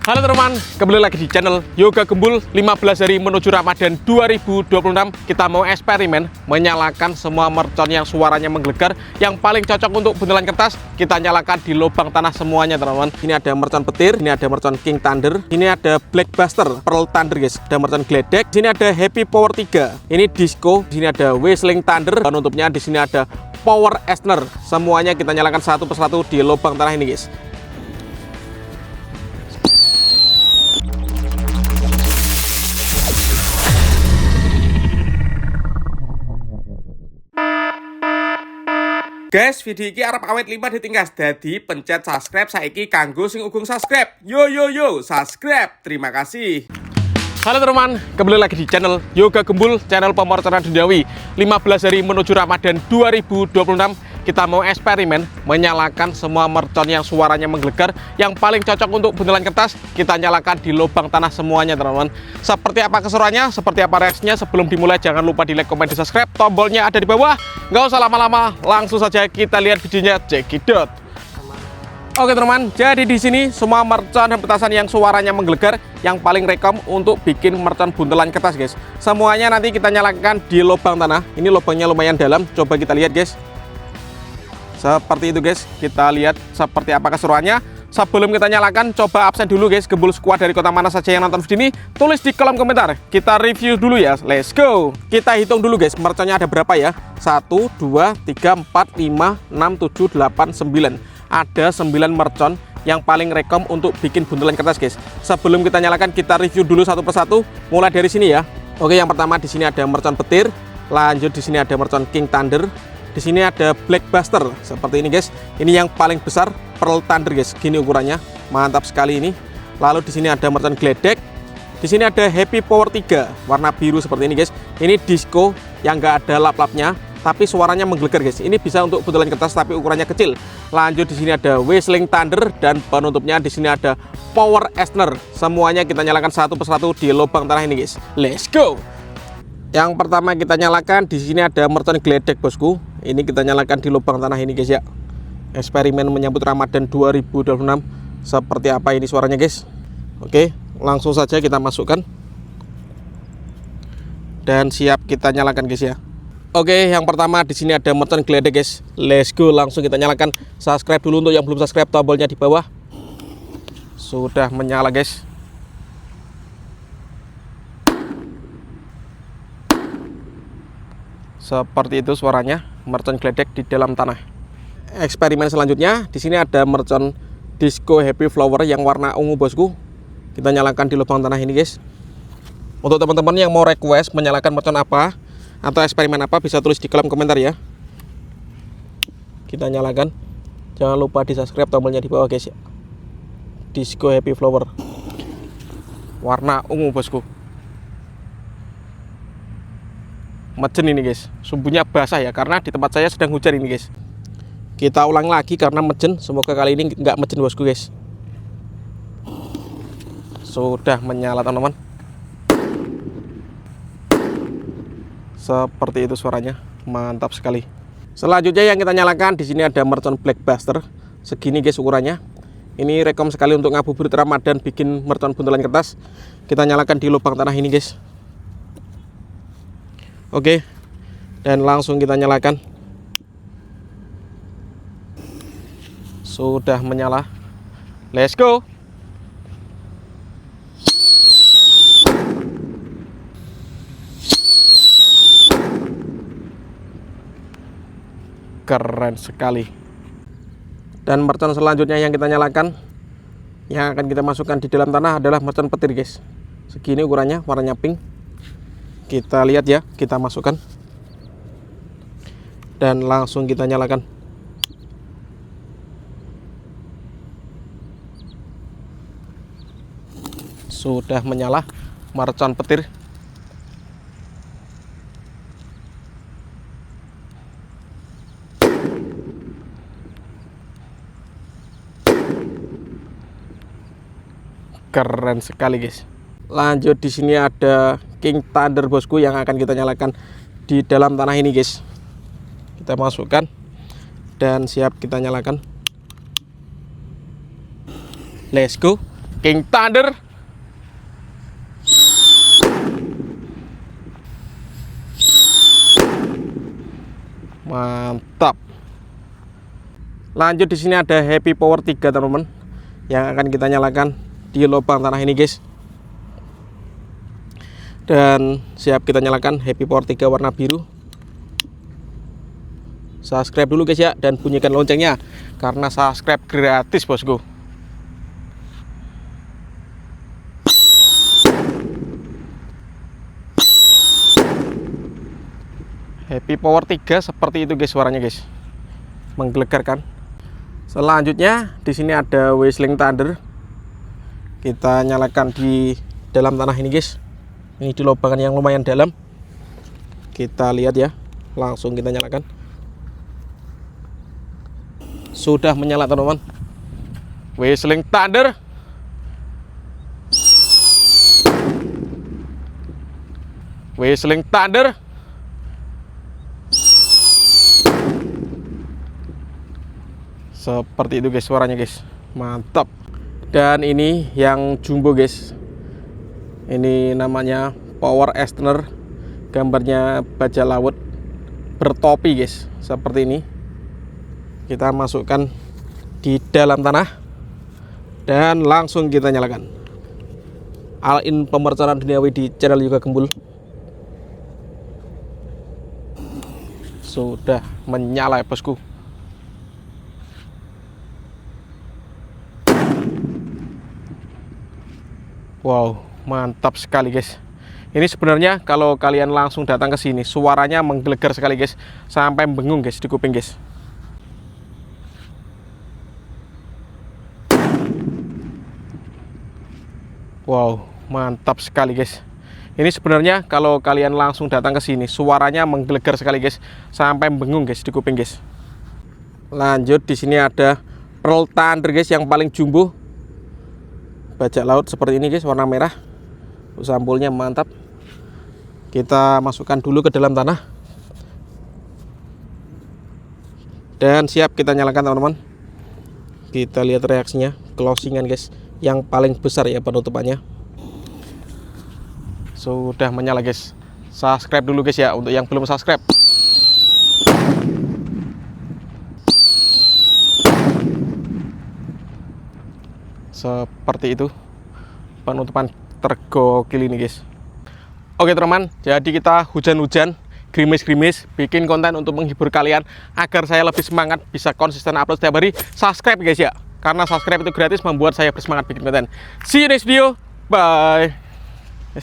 Halo teman-teman, kembali lagi di channel Yoga Gembul. 15 hari menuju Ramadan 2026, kita mau eksperimen menyalakan semua mercon yang suaranya menggelegar, yang paling cocok untuk buntelan kertas. Kita nyalakan di lubang tanah semuanya teman-teman. Ini ada mercon petir, ini ada mercon King Thunder, ini ada Black Buster, Pearl Thunder guys, ada mercon Gledek, sini ada Happy Power 3, ini Disco, sini ada Whistling Thunder, penutupnya di sini ada Power Esner. Semuanya kita nyalakan satu persatu di lubang tanah ini guys. Guys, video ini arep awet 5 ditingkas. Dadi pencet subscribe saiki kanggo sing ugung subscribe. Yo subscribe. Terima kasih. Halo teman-teman, kembali lagi di channel Yoga Gembul, channel pemroconan duniawi. 15 hari menuju Ramadan 2026, kita mau eksperimen menyalakan semua mercon yang suaranya menggelegar, yang paling cocok untuk buntelan kertas. Kita nyalakan di lubang tanah semuanya teman-teman. Seperti apa keseruannya, seperti apa reaksinya, sebelum dimulai jangan lupa di like, komen, di subscribe. Tombolnya ada di bawah. Nggak usah lama-lama, langsung saja kita lihat videonya. Check it out. Oke teman-teman, jadi di sini semua mercon dan petasan yang suaranya menggelegar, yang paling rekom untuk bikin mercon buntelan kertas guys. Semuanya nanti kita nyalakan di lubang tanah. Ini lubangnya lumayan dalam, coba kita lihat guys. Seperti itu guys, kita lihat seperti apa keseruannya. Sebelum kita nyalakan, coba absen dulu guys. Gembul squad dari kota mana saja yang nonton video ini, tulis di kolom komentar. Kita review dulu ya, let's go. Kita hitung dulu guys, merconnya ada berapa ya. 1, 2, 3, 4, 5, 6, 7, 8, 9. Ada 9 mercon yang paling rekom untuk bikin buntelan kertas guys. Sebelum kita nyalakan, kita review dulu satu persatu. Mulai dari sini ya. Oke, yang pertama di sini ada mercon petir. Lanjut di sini ada mercon King Thunder. Di sini ada Black Buster seperti ini guys. Ini yang paling besar, Pearl Thunder guys. Gini ukurannya, mantap sekali ini. Lalu di sini ada mercon Gledek. Di sini ada Happy Power 3 warna biru seperti ini guys. Ini Disco yang enggak ada lap-lapnya, tapi suaranya menggelegar guys. Ini bisa untuk buntelan kertas tapi ukurannya kecil. Lanjut di sini ada Whistling Thunder dan penutupnya di sini ada Power Esner. Semuanya kita nyalakan satu persatu di lubang tanah ini guys. Let's go. Yang pertama kita nyalakan di sini ada mercon Gledek bosku. Ini kita nyalakan di lubang tanah ini guys ya. Eksperimen menyambut Ramadan 2026. Seperti apa ini suaranya guys. Oke, langsung saja kita masukkan. Dan siap kita nyalakan guys ya. Oke, yang pertama di sini ada mercon Gledek guys. Let's go, langsung kita nyalakan. Subscribe dulu untuk yang belum subscribe, tombolnya di bawah. Sudah menyala guys. Seperti itu suaranya mercon Gledek di dalam tanah. Eksperimen selanjutnya di sini ada mercon Disco Happy Flower yang warna ungu bosku. Kita nyalakan di lubang tanah ini guys. Untuk teman-teman yang mau request menyalakan mercon apa atau eksperimen apa, bisa tulis di kolom komentar ya. Kita nyalakan. Jangan lupa di subscribe, tombolnya di bawah guys ya. Disco Happy Flower warna ungu bosku. Mejen ini guys, sumbunya basah ya, karena di tempat saya sedang hujan ini guys. Kita ulang lagi karena mejen. Semoga kali ini nggak mejen bosku guys. Sudah menyala teman-teman. Seperti itu suaranya, mantap sekali. Selanjutnya yang kita nyalakan di sini ada mercon Black Buster. Segini guys ukurannya. Ini rekom sekali untuk ngabuburit Ramadan bikin mercon buntelan kertas. Kita nyalakan di lubang tanah ini guys. Oke, dan langsung kita nyalakan. Sudah menyala. Let's go. Keren sekali. Dan mercon selanjutnya yang kita nyalakan, yang akan kita masukkan di dalam tanah adalah mercon petir guys. Segini ukurannya, warnanya pink. Kita lihat ya, kita masukkan. Dan langsung kita nyalakan. Sudah menyala mercon petir. Keren sekali guys. Lanjut di sini ada King Thunder bosku yang akan kita nyalakan di dalam tanah ini guys. Kita masukkan dan siap kita nyalakan. Let's go. King Thunder. Mantap. Lanjut, di sini ada Happy Power 3 teman-teman yang akan kita nyalakan di lubang tanah ini guys. Dan siap kita nyalakan Happy Power 3 warna biru. Subscribe dulu guys ya, dan bunyikan loncengnya karena subscribe gratis bosku. Happy Power 3 seperti itu guys suaranya guys. Menggelegar. Selanjutnya di sini ada Whistling Thunder. Kita nyalakan di dalam tanah ini guys. Ini di lubangan yang lumayan dalam. Kita lihat ya. Langsung kita nyalakan. Sudah menyala teman-teman. Whistling Thunder. Whistling Thunder. Seperti itu guys suaranya guys. Mantap. Dan ini yang jumbo guys. Ini namanya Power Easterner. Gambarnya bajak laut bertopi guys. Seperti ini. Kita masukkan di dalam tanah dan langsung kita nyalakan. All in pemercayaan duniawi di channel Yoga Gembul. Sudah menyala ya bosku. Wow, mantap sekali guys. Ini sebenarnya kalau kalian langsung datang ke sini, suaranya menggelegar sekali guys, sampai bengung guys di kuping guys. Wow, mantap sekali guys. Ini sebenarnya kalau kalian langsung datang ke sini, suaranya menggelegar sekali guys, sampai bengung guys di kuping guys. Lanjut, di sini ada Pearl Thunder guys yang paling jumbo. Bajak laut seperti ini guys, warna merah. Sampulnya mantap. Kita masukkan dulu ke dalam tanah. Dan siap kita nyalakan teman-teman. Kita lihat reaksinya, closingan guys, yang paling besar ya penutupannya. Sudah menyala guys. Subscribe dulu guys ya untuk yang belum subscribe. Seperti itu penutupan tergokil ini guys. Oke teman-teman, jadi kita hujan-hujan, gerimis-gerimis, bikin konten untuk menghibur kalian agar saya lebih semangat bisa konsisten upload setiap hari. Subscribe guys ya, karena subscribe itu gratis, membuat saya bersemangat bikin konten. See you next video, bye.